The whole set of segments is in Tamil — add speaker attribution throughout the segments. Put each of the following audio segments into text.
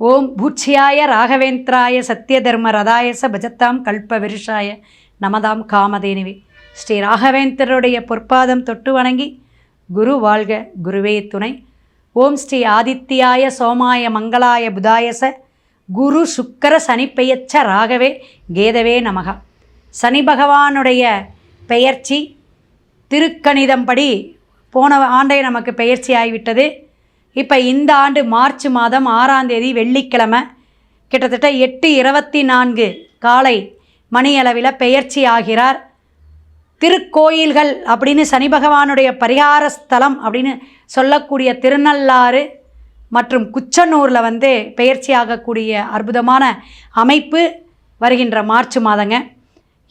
Speaker 1: ஓம் பூச்சியாய ராகவேந்திராய சத்யதர்ம ரதாயச பஜத்தாம் கல்ப விருஷாய நமதாம் காமதேனுவே. ஸ்ரீ ராகவேந்திரருடைய பொற்பாதம் தொட்டு வணங்கி குரு வாழ்க குருவே துணை. ஓம் ஸ்ரீ ஆதித்யாய சோமாய மங்களாய புதாயச குரு சுக்கர சனி பெயர்ச்ச ராகவே கேதவே நமகா. சனி பகவானுடைய பெயர்ச்சி திருக்கணிதம் படி போன ஆண்டே நமக்கு பெயர்ச்சி ஆகிவிட்டது. இப்போ இந்த ஆண்டு மார்ச் மாதம் 6ஆம் தேதி வெள்ளிக்கிழமை கிட்டத்தட்ட 8:24 காலை மணியளவில் பெயர்ச்சி ஆகிறார். திருக்கோயில்கள் அப்படின்னு சனி பகவானுடைய பரிகார ஸ்தலம் அப்படின்னு சொல்லக்கூடிய திருநள்ளாறு மற்றும் குச்சனூரில் பெயர்ச்சி ஆகக்கூடிய அற்புதமான அமைப்பு வருகின்ற மார்ச் மாதங்க.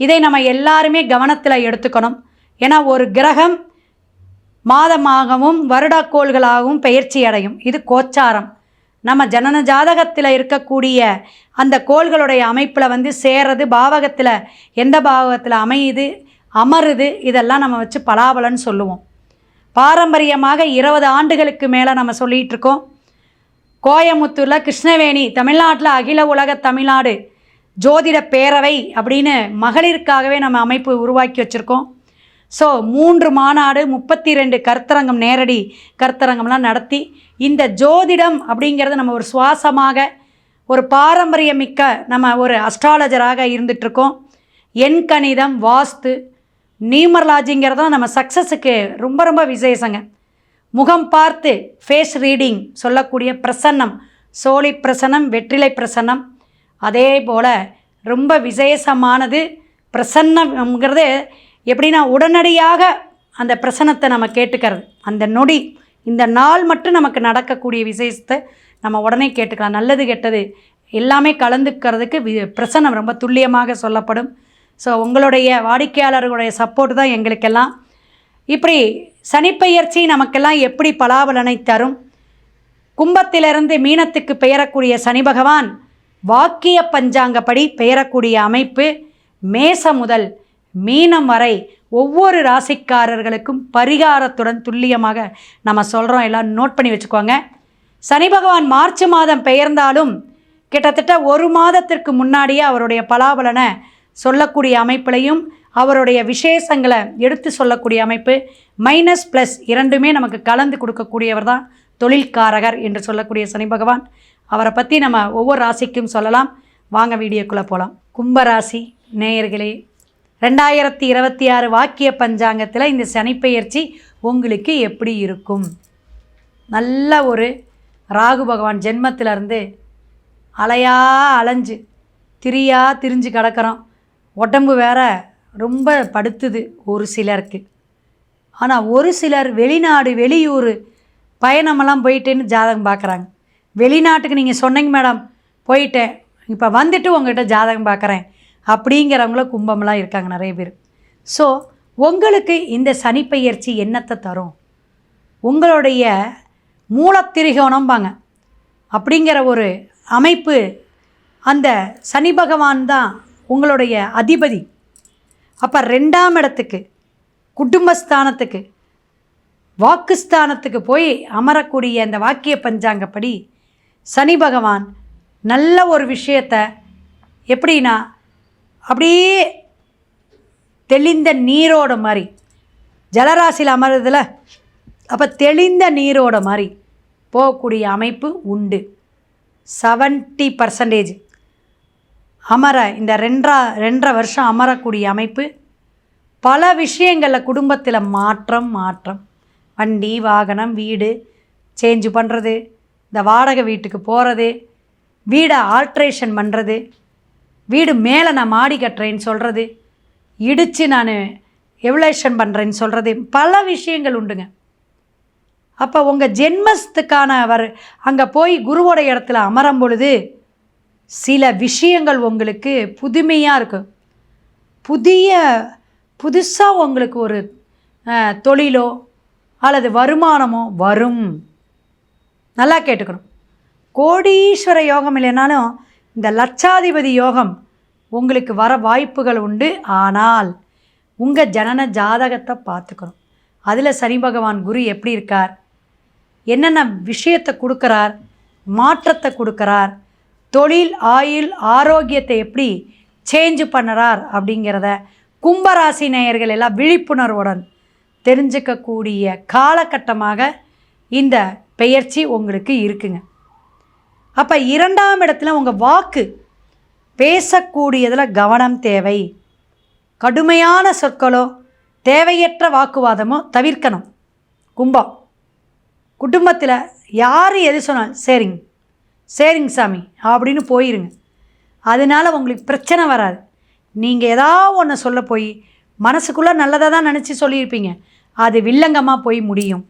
Speaker 1: இதை நம்ம எல்லாருமே கவனத்தில் எடுத்துக்கணும். ஏன்னா ஒரு கிரகம் மாதமாகவும் வருடக்கோள்களாகவும் பெயர்ச்சி அடையும். இது கோச்சாரம். நம்ம ஜனன ஜாதகத்தில் இருக்கக்கூடிய அந்த கோள்களுடைய அமைப்பில் சேரது, பாவகத்தில் எந்த பாவகத்தில் அமையுது அமருது, இதெல்லாம் நம்ம வச்சு பலாபலன்னு சொல்லுவோம். பாரம்பரியமாக 20 ஆண்டுகளுக்கு மேலே நம்ம சொல்லிகிட்டு இருக்கோம். கோயமுத்தூரில் கிருஷ்ணவேணி தமிழ்நாட்டில் அகில உலக தமிழ்நாடு ஜோதிட பேரவை அப்படின்னு மகளிருக்காகவே நம்ம அமைப்பு உருவாக்கி வச்சுருக்கோம். ஸோ 3 மாநாடு 32 கருத்தரங்கம், நேரடி கருத்தரங்கம்லாம் நடத்தி இந்த ஜோதிடம் அப்படிங்கிறது நம்ம ஒரு சுவாசமாக ஒரு பாரம்பரியமிக்க நம்ம ஒரு அஸ்ட்ராலஜராக இருந்துகிட்ருக்கோம். எண்கணிதம், வாஸ்து, நியூமராலஜிங்கிறதும் நம்ம சக்ஸஸுக்கு ரொம்ப ரொம்ப விசேஷங்க. முகம் பார்த்து ஃபேஸ் ரீடிங் சொல்லக்கூடிய பிரசன்னம், சோழி பிரசன்னம், வெற்றிலை பிரசன்னம், அதே போல் ரொம்ப விசேஷமானது. பிரசன்னம்ங்கிறது எப்படின்னா உடனடியாக அந்த பிரசன்னத்தை நம்ம கேட்டுக்கிறது. அந்த நொடி இந்த நாள் மட்டும் நமக்கு நடக்கக்கூடிய விசேஷத்தை நம்ம உடனே கேட்டுக்கலாம். நல்லது கெட்டது எல்லாமே கலந்துக்கிறதுக்கு பிரசன்னம் ரொம்ப துல்லியமாக சொல்லப்படும். ஸோ உங்களுடைய வாடிக்கையாளர்களுடைய சப்போர்ட் தான் எங்களுக்கெல்லாம். இப்படி சனிப்பெயர்ச்சி நமக்கெல்லாம் எப்படி பலாபலனை தரும்? கும்பத்திலிருந்து மீனத்துக்கு பெயரக்கூடிய சனி பகவான் வாக்கிய பஞ்சாங்கப்படி பெயரக்கூடிய அமைப்பு மேசம் முதல் மீனம் வரை ஒவ்வொரு ராசிக்காரர்களுக்கும் பரிகாரத்துடன் துல்லியமாக நம்ம சொல்கிறோம். எல்லாம் நோட் பண்ணி வச்சுக்கோங்க. சனி பகவான் மார்ச் மாதம் பெயர்ந்தாலும் கிட்டத்தட்ட 1 மாதத்திற்கு முன்னாடியே அவருடைய பலாபலனை சொல்லக்கூடிய அமைப்பிலையும் அவருடைய விசேஷங்களை எடுத்து சொல்லக்கூடிய அமைப்பு மைனஸ் ப்ளஸ் இரண்டுமே நமக்கு கலந்து கொடுக்கக்கூடியவர் தான் தொழில்காரகர் என்று சொல்லக்கூடிய சனி பகவான். அவரை பற்றி நம்ம ஒவ்வொரு ராசிக்கும் சொல்லலாம். வாங்க வீடியோக்குள்ளே போகலாம். கும்பராசி நேயர்களே, 2026 வாக்கிய பஞ்சாங்கத்தில் இந்த சனிப்பெயர்ச்சி உங்களுக்கு எப்படி இருக்கும்? நல்ல ஒரு ராகு பகவான் ஜென்மத்திலேருந்து அலைஞ்சு திரிஞ்சு கிடக்கிறோம். உடம்பு வேற ரொம்ப படுத்துது ஒரு சிலருக்கு. ஆனால் ஒரு சிலர் வெளிநாடு வெளியூர் பயணமெல்லாம் போயிட்டேன்னு ஜாதகம் பார்க்குறாங்க. வெளிநாட்டுக்கு நீங்கள் சொன்னீங்க மேடம், போயிட்டேன், இப்போ வந்துட்டு உங்கள்கிட்ட ஜாதகம் பார்க்குறேன் அப்படிங்கிறவங்கள கும்பமெல்லாம் இருக்காங்க நிறைய பேர். ஸோ உங்களுக்கு இந்த சனிப்பெயர்ச்சி என்னத்தை தரும்? உங்களுடைய மூலத்திரிகோணம்பாங்க அப்படிங்கிற ஒரு அமைப்பு, அந்த சனி பகவான் தான் உங்களுடைய அதிபதி. அப்போ 2ஆம் இடத்துக்கு, குடும்பஸ்தானத்துக்கு, வாக்குஸ்தானத்துக்கு போய் அமரக்கூடிய அந்த வாக்கிய பஞ்சாங்கப்படி சனி பகவான் நல்ல ஒரு விஷயத்தை எப்படின்னா அப்படியே தெளிந்த நீரோட மாதிரி ஜலராசியில் அமருதில், அப்போ தெளிந்த நீரோட மாதிரி போகக்கூடிய அமைப்பு உண்டு. 70% அமர இந்த 2.5 வருஷம் அமரக்கூடிய அமைப்பு. பல விஷயங்களில் குடும்பத்தில் மாற்றம் வண்டி வாகனம் வீடு சேஞ்சு பண்ணுறது, இந்த வாடகை வீட்டுக்கு போகிறது, வீடை ஆல்ட்ரேஷன் பண்ணுறது, வீடு மேலே நான் மாடி கட்டுறேன்னு சொல்கிறது, இடித்து நான் எவலேஷன் பண்ணுறேன்னு சொல்கிறது, பல விஷயங்கள் உண்டுங்க. அப்போ உங்கள் ஜென்மத்துக்கான அங்கே போய் குருவோட இடத்துல அமரும் பொழுது சில விஷயங்கள் உங்களுக்கு புதுமையாக இருக்கும். புதுசாக உங்களுக்கு ஒரு தொழிலோ அல்லது வருமானமோ வரும். நல்லா கேட்டுக்கணும். கோடீஸ்வர யோகம் இல்லைனாலும் இந்த லட்சாதிபதி யோகம் உங்களுக்கு வர வாய்ப்புகள் உண்டு. ஆனால் உங்கள் ஜனன ஜாதகத்தை பார்த்துக்கணும். அதில் சனி பகவான் குரு எப்படி இருக்கார், என்னென்ன விஷயத்தை கொடுக்குறார், மாற்றத்தை கொடுக்குறார். தொழில், ஆயுள், ஆரோக்கியத்தை எப்படி சேஞ்ச் பண்ணுறார் அப்படிங்கிறத கும்பராசி நேயர்கள் எல்லாம் விழிப்புணர்வுடன் தெரிஞ்சுக்கக்கூடிய காலகட்டமாக இந்த பெயர்ச்சி உங்களுக்கு இருக்குங்க. அப்போ 2ஆம் இடத்துல உங்கள் வாக்கு, பேசக்கூடியதில் கவனம் தேவை. கடுமையான சொற்களோ தேவையற்ற வாக்குவாதமோ தவிர்க்கணும். கும்பம், குடும்பத்தில் யார் எது சொன்னாலும் சரிங்க சரிங்க சாமி அப்படின்னு போயிருங்க. அதனால் உங்களுக்கு பிரச்சனை வராது. நீங்கள் ஏதாவது ஒன்று சொல்ல போய் மனசுக்குள்ளே நல்லதாக தான் நினச்சி சொல்லியிருப்பீங்க, அது வில்லங்கமாக போய் முடியும்.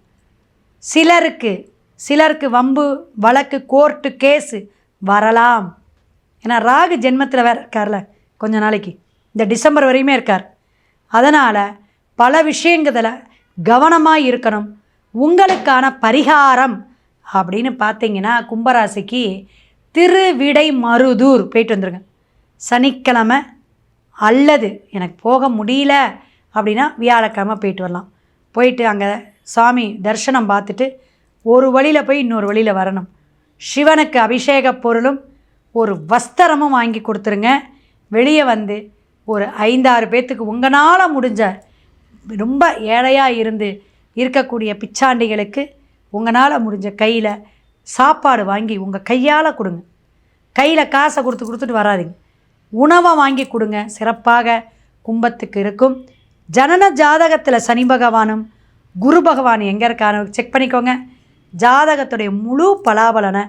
Speaker 1: சிலருக்கு வம்பு வழக்கு, கோர்ட்டு கேஸு வரலாம். ஏன்னா ராகு ஜென்மத்தில் வேறு இருக்கார்ல, கொஞ்ச நாளைக்கு இந்த டிசம்பர் வரையுமே இருக்கார். அதனால் பல விஷயங்களில் கவனமாக இருக்கணும். உங்களுக்கான பரிகாரம் அப்படின்னு பார்த்தீங்கன்னா கும்பராசிக்கு திருவிடைமருதூர் போயிட்டு வந்துருங்க. சனிக்கிழமை அல்லது எனக்கு போக முடியல அப்படின்னா வியாழக்கிழமை போயிட்டு வரலாம். போயிட்டு அங்கே சாமி தரிசனம் பார்த்துட்டு ஒரு வழியில் போய் இன்னொரு வழியில் வரணும். சிவனுக்கு அபிஷேக பொருளும் ஒரு வஸ்திரமும் வாங்கி கொடுத்துருங்க. வெளியே வந்து ஒரு 5-6 பேர்த்துக்கு உங்களால் முடிஞ்ச, ரொம்ப ஏழையாக இருக்கக்கூடிய பிச்சாண்டிகளுக்கு உங்களால் முடிஞ்ச கையில் சாப்பாடு வாங்கி உங்கள் கையால் கொடுங்க. கையில் காசை கொடுத்துட்டு வராதிங்க, உணவை வாங்கி கொடுங்க. சிறப்பாக கும்பத்துக்கு இருக்கும். ஜனன ஜாதகத்தில் சனி பகவானும் குரு பகவான் எங்கே இருக்கான்னு செக் பண்ணிக்கோங்க. ஜாதகத்துடைய முழு பலாபலனை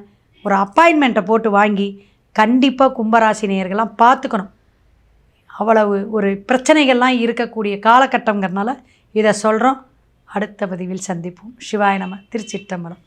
Speaker 1: ஒரு அப்பாயின்மெண்ட்டை போட்டு வாங்கி கண்டிப்பாக கும்பராசி நேயர்கள்லாம் பார்த்துக்கணும். அவ்வளவு ஒரு பிரச்சனைகள்லாம் இருக்கக்கூடிய காலகட்டங்கிறதுனால இதை சொல்கிறோம். அடுத்த பதிவில் சந்திப்போம். சிவாய நம. திருச்சிற்றம்பலம்.